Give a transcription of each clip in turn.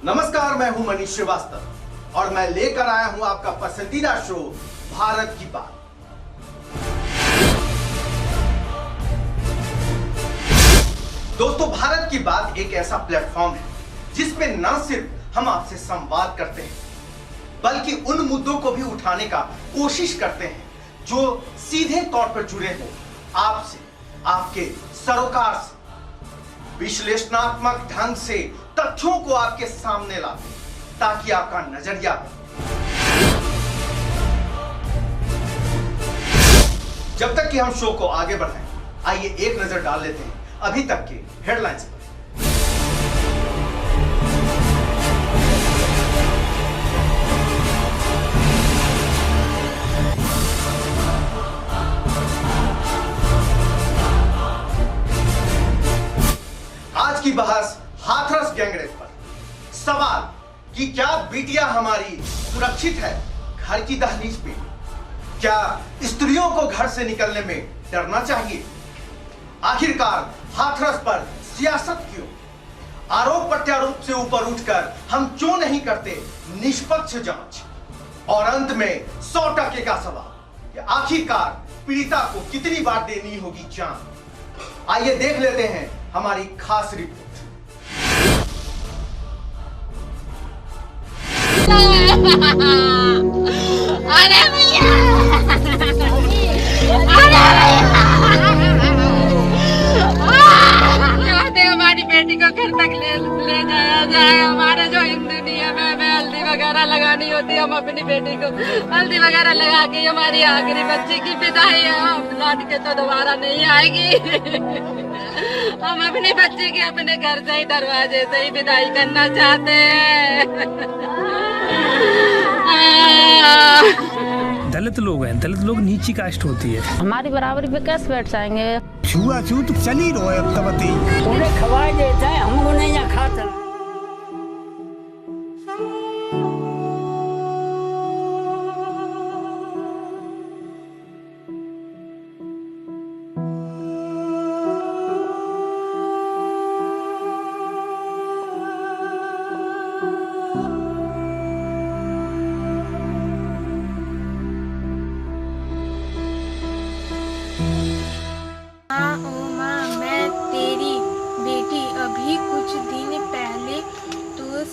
नमस्कार, मैं हूं मनीष श्रीवास्तव और मैं लेकर आया हूं आपका पसंदीदा शो भारत की बात। दोस्तों, भारत की बात एक ऐसा प्लेटफॉर्म है जिसमें न सिर्फ हम आपसे संवाद करते हैं बल्कि उन मुद्दों को भी उठाने का कोशिश करते हैं जो सीधे तौर पर जुड़े हो आपसे, आपके सरोकार से। विश्लेषणात्मक ढंग से तथ्यों को आपके सामने लाते ताकि आपका नजरिया जब तक कि हम शो को आगे बढ़ाएं, आइए एक नजर डाल लेते हैं अभी तक के हेडलाइंस पर। आज की बहस हाथरस गैंगरेप पर। सवाल कि क्या बिटिया हमारी सुरक्षित है घर की दहलीज पे? क्या स्त्रियों को घर से निकलने में डरना चाहिए? आखिरकार हाथरस पर सियासत क्यों? आरोप प्रत्यारोप से ऊपर उठकर हम क्यों नहीं करते निष्पक्ष जांच? और अंत में 100% का सवाल कि आखिरकार पीड़िता को कितनी बार देनी होगी जान? आइए देख लेते हैं हमारी खास रिपोर्ट। अरे भैया, हमारी बेटी को घर तक ले जाया जाए। हमारे जो हिंदू नियम है, हमें हल्दी वगैरह लगानी होती है। हम अपनी बेटी को हल्दी वगैरह लगा के हमारी आखिरी बच्ची की विदाई है। हम लौट के तो दोबारा नहीं आएगी। हम अपनी बच्ची की अपने घर से ही, दरवाजे से ही विदाई करना चाहते हैं। दलित लोग हैं, दलित लोग नीची कास्ट होती है। हमारी बराबरी पे कैसे बैठ जाएंगे? छुआछूत चल ही रहो अब तक। उन्हें खवाए देता है, हमको नहीं यहाँ खाता।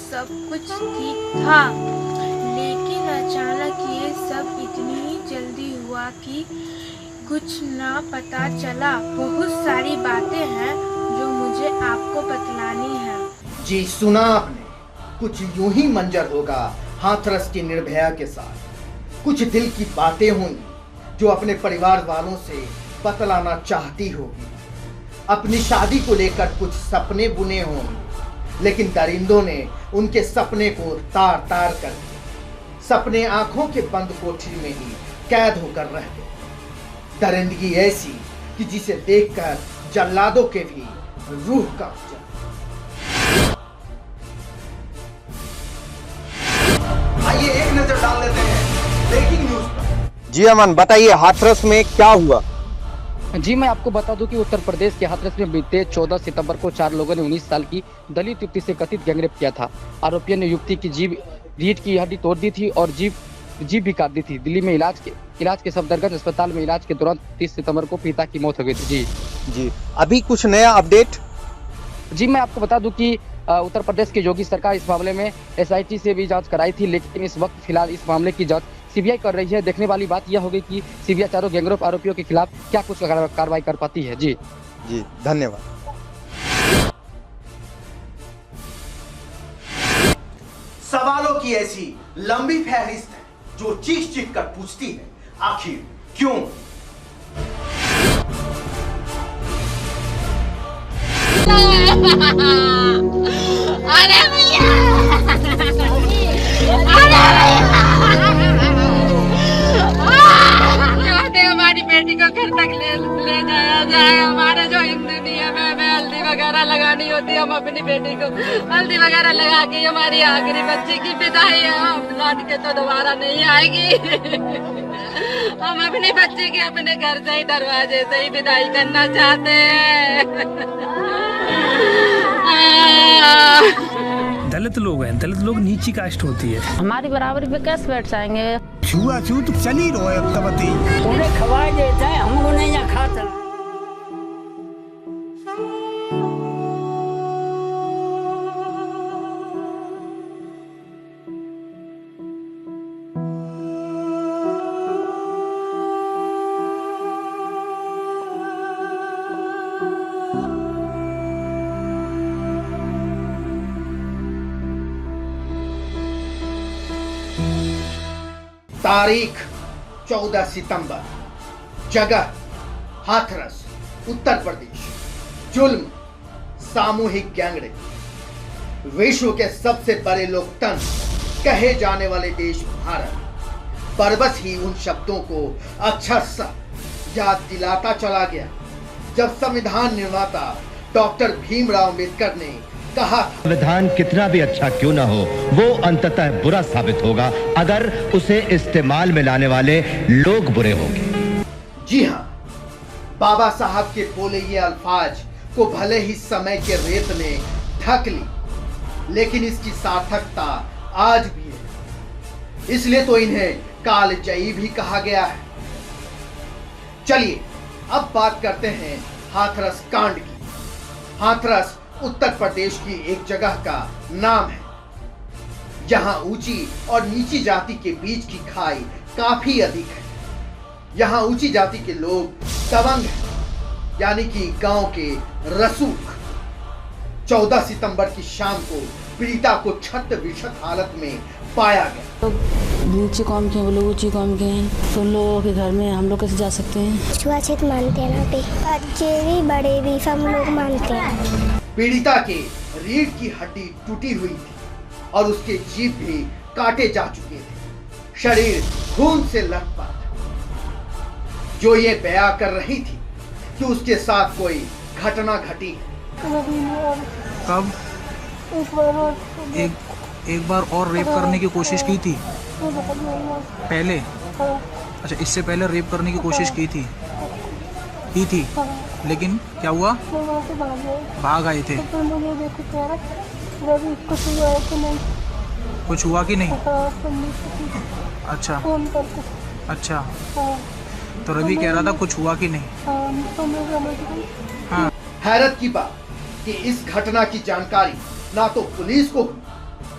सब कुछ ठीक था, लेकिन अचानक ये सब इतनी जल्दी हुआ कि कुछ ना पता चला। बहुत सारी बातें हैं जो मुझे आपको बतलानी है। जी सुना आपने, कुछ यूं ही मंजर होगा हाथरस की निर्भया के साथ। कुछ दिल की बातें होंगी जो अपने परिवार वालों से बतलाना चाहती होगी। अपनी शादी को लेकर कुछ सपने बुने होंगे, लेकिन दरिंदों ने उनके सपने को तार तार कर दिया। सपने आंखों के बंद कोठरी में ही कैद होकर रह गए। दरिंदगी ऐसी कि जिसे देखकर जल्लादों के भी रूह कांप जाए। आइए एक नजर डाल लेते हैं ब्रेकिंग न्यूज पर। जी अमन, बताइए हाथरस में क्या हुआ? जी मैं आपको बता दूं कि उत्तर प्रदेश के हाथरस में बीते 14 सितंबर को 4 लोगों ने 19 साल की दलित युवती से कथित गैंगरेप किया था। आरोपियों ने युवती की रीढ़ की हड्डी तोड़ दी थी और जीभ भी काट दी थी। दिल्ली में इलाज के सफदरजंग अस्पताल में इलाज के दौरान 30 सितंबर को पिता की मौत हो गई थी। जी अभी कुछ नया अपडेट? जी मैं आपको बता दूं कि उत्तर प्रदेश की योगी सरकार इस मामले में SIT से भी जाँच कराई थी, लेकिन इस वक्त फिलहाल इस मामले की जाँच CBI कर रही है। देखने वाली बात यह होगी कि CBI चारों गैंगरेप आरोपियों के खिलाफ क्या कुछ कार्रवाई कर पाती है। जी धन्यवाद। सवालों की ऐसी लंबी फहरिस्त है जो चीख चीख कर पूछती है, आखिर क्यों? अरे भैया, हमारी बेटी को घर तक ले जाया जाए। हमारे जो हिंदू नियम है, हमें हल्दी वगैरह लगानी होती है। हम अपनी बेटी को हल्दी वगैरह लगा के हमारी आखिरी बच्ची की विदाई है। हम लौट के तो दोबारा नहीं आएगी। हम अपनी बच्ची की अपने घर से ही, दरवाजे से ही विदाई करना चाहते हैं। दलित लोग हैं, दलित लोग नीची कास्ट होती है। हमारी बराबरी पे कैसे बैठ जाएंगे? छुआछूत चल ही रहा है अब तक। उन्हें खवाए देता है, हमको नहीं यहाँ खाता। तारीख 14 सितंबर, जगह हाथरस, उत्तर प्रदेश। जुल्म, सामूहिक गैंगरेप। विश्व के सबसे बड़े लोकतंत्र कहे जाने वाले देश भारत बरबस ही उन शब्दों को अक्षरशः याद दिलाता चला गया जब संविधान निर्माता डॉक्टर भीमराव अम्बेडकर ने कहा था, संविधान कितना भी अच्छा क्यों ना हो, वो अंततः बुरा साबित होगा अगर उसे इस्तेमाल में लाने वाले लोग बुरे होंगे। जी हाँ, बाबा साहब के बोले ये अल्फाज को भले ही समय के रेत ने ढक ली, लेकिन इसकी सार्थकता आज भी है। इसलिए तो इन्हें कालजयी भी कहा गया है। चलिए अब बात करते हैं हाथरस कांड की। हाथरस उत्तर प्रदेश की एक जगह का नाम है जहां ऊंची और नीची जाति के बीच की खाई काफी अधिक है। यहाँ ऊंची जाति के लोग दबंग हैं, यानी कि गांव के रसूख। 14 सितंबर की शाम को पीड़िता को छत विक्षत हालत में पाया गया। नीची कौम के, वो लोग ऊंची कौम के हैं, तो उन लोगों के घर में हम लोग कैसे जा सकते हैं? छुआछूत मानते हैं ना, बच्चे भी बड़े भी सब लोग मानते हैं। पीड़िता के रीढ़ की हड्डी टूटी हुई थी और उसके जीभ भी काटे जा चुके थे। शरीर खून से लथपथ। जो ये बयां कर रही थी कि उसके साथ कोई घटना घटी है। कब? एक बार और रेप करने की कोशिश की थी पहले? अच्छा, इससे पहले रेप करने की कोशिश की थी? लेकिन क्या हुआ? भाग आए थे। कुछ हुआ कि नहीं? अच्छा अच्छा, तो रवि कह रहा था कुछ हुआ कि नहीं? हाँ। हैरत की बात कि इस घटना की जानकारी ना तो पुलिस को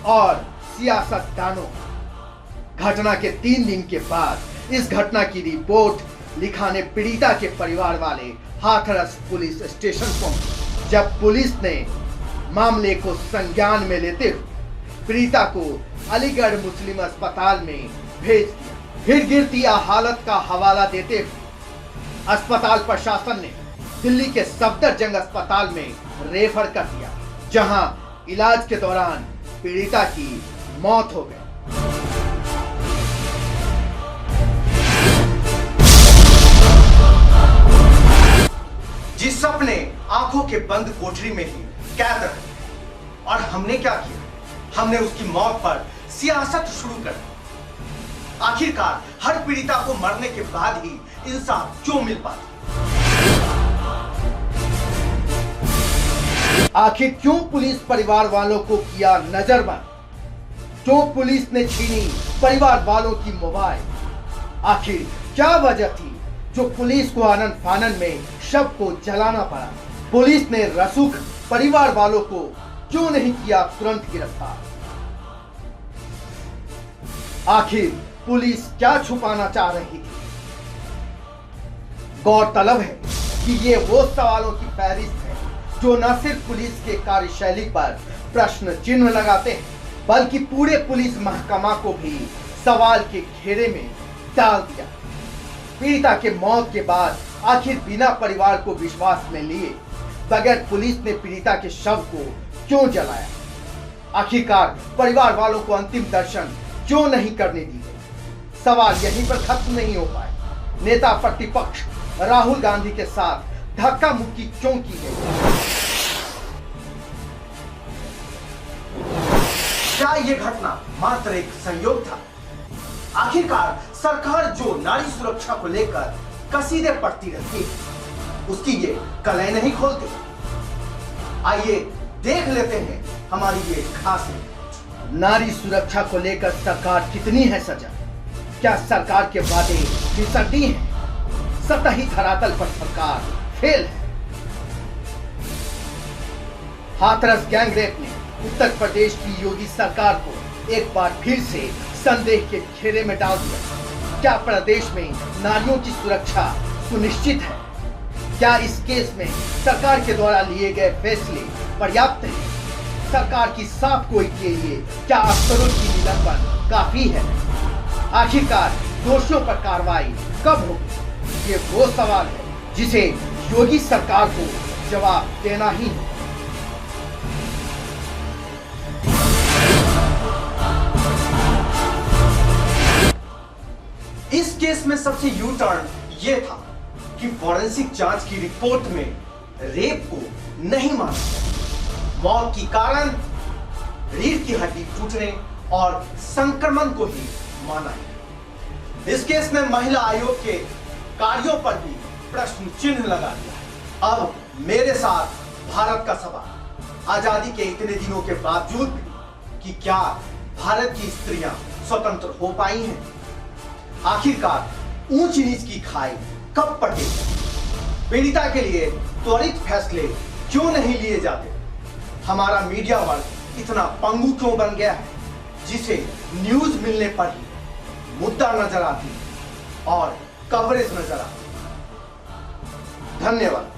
और सियासतदानों को। घटना के 3 दिन के बाद इस घटना की रिपोर्ट लिखाने पीड़िता के परिवार वाले हाथरस पुलिस स्टेशन पहुंचे। जब पुलिस ने मामले को संज्ञान में लेते हुए पीड़िता को अलीगढ़ मुस्लिम अस्पताल में भेज दिया। फिर गिरती हालत का हवाला देते हुए अस्पताल प्रशासन ने दिल्ली के सफदरजंग अस्पताल में रेफर कर दिया, जहां इलाज के दौरान पीड़िता की मौत हो गई। जिस सपने आंखों के बंद कोठरी में ही कैद रहे, और हमने क्या किया? हमने उसकी मौत पर सियासत शुरू कर दी। आखिरकार हर पीड़िता को मरने के बाद ही इंसाफ क्यों मिल पाता? आखिर क्यों पुलिस परिवार वालों को किया नजरबंद? क्यों पुलिस ने छीनी परिवार वालों की मोबाइल? आखिर क्या वजह थी जो पुलिस को आनन फानन में शव को जलाना पड़ा? पुलिस ने रसूख परिवार वालों को क्यों नहीं किया तुरंत गिरफ्तार? आखिर पुलिस क्या छुपाना चाह रही थी? गौरतलब है कि ये वो सवालों की फहरिस्त है जो न सिर्फ पुलिस के कार्यशैली पर प्रश्न चिन्ह लगाते हैं, बल्कि पूरे पुलिस महकमा को भी सवाल के घेरे में डाल दिया। पीड़िता के मौत के बाद आखिर बिना परिवार को विश्वास में लिए बगैर पुलिस ने पीड़िता के शव को क्यों जलाया? आखिरकार परिवार वालों को अंतिम दर्शन क्यों नहीं करने दी गई? सवाल यहीं पर खत्म नहीं हो पाए। नेता प्रतिपक्ष राहुल गांधी के साथ धक्का मुक्की क्यों की गई? क्या ये घटना मात्र एक संयोग था? आखिरकार सरकार जो नारी सुरक्षा को लेकर कसीदे पढ़ती रहती है, उसकी ये कलई नहीं खोलती। आइए देख लेते हैं हमारी ये खास रिपोर्ट। नारी सुरक्षा को लेकर सरकार कितनी है सजग? क्या सरकार के वादे फिसड्डी हैं? सतही धरातल पर सरकार फेल है। हाथरस गैंगरेप ने उत्तर प्रदेश की योगी सरकार को एक बार फिर से संदेह के घेरे में डाल दिया। क्या प्रदेश में नारियों की सुरक्षा सुनिश्चित है? क्या इस केस में सरकार के द्वारा लिए गए फैसले पर्याप्त हैं? सरकार की साफ गोई के लिए क्या अफसरों की निलंबन काफी है? आखिरकार दोषियों पर कार्रवाई कब होगी? ये वो सवाल है जिसे योगी सरकार को जवाब देना ही है। इस केस में सबसे यू टर्न ये था कि फॉरेंसिक जांच की रिपोर्ट में रेप को नहीं माना गया। मौत की कारण रीढ़ की हड्डी टूटने और संक्रमण को ही माना गया। इस केस में महिला आयोग के कार्यों पर भी प्रश्न चिन्ह लगा दिया। अब मेरे साथ भारत का सवाल, आजादी के इतने दिनों के बावजूद भी कि क्या भारत की स्त्रियां स्वतंत्र हो पाई हैं? आखिरकार ऊंच नीच की खाई कब पटेगी? पीड़िता के लिए त्वरित फैसले क्यों नहीं लिए जाते? हमारा मीडिया वर्ग इतना पंगु क्यों बन गया है जिसे न्यूज मिलने पर ही मुद्दा नजर आती और कवरेज नजर आती? धन्यवाद।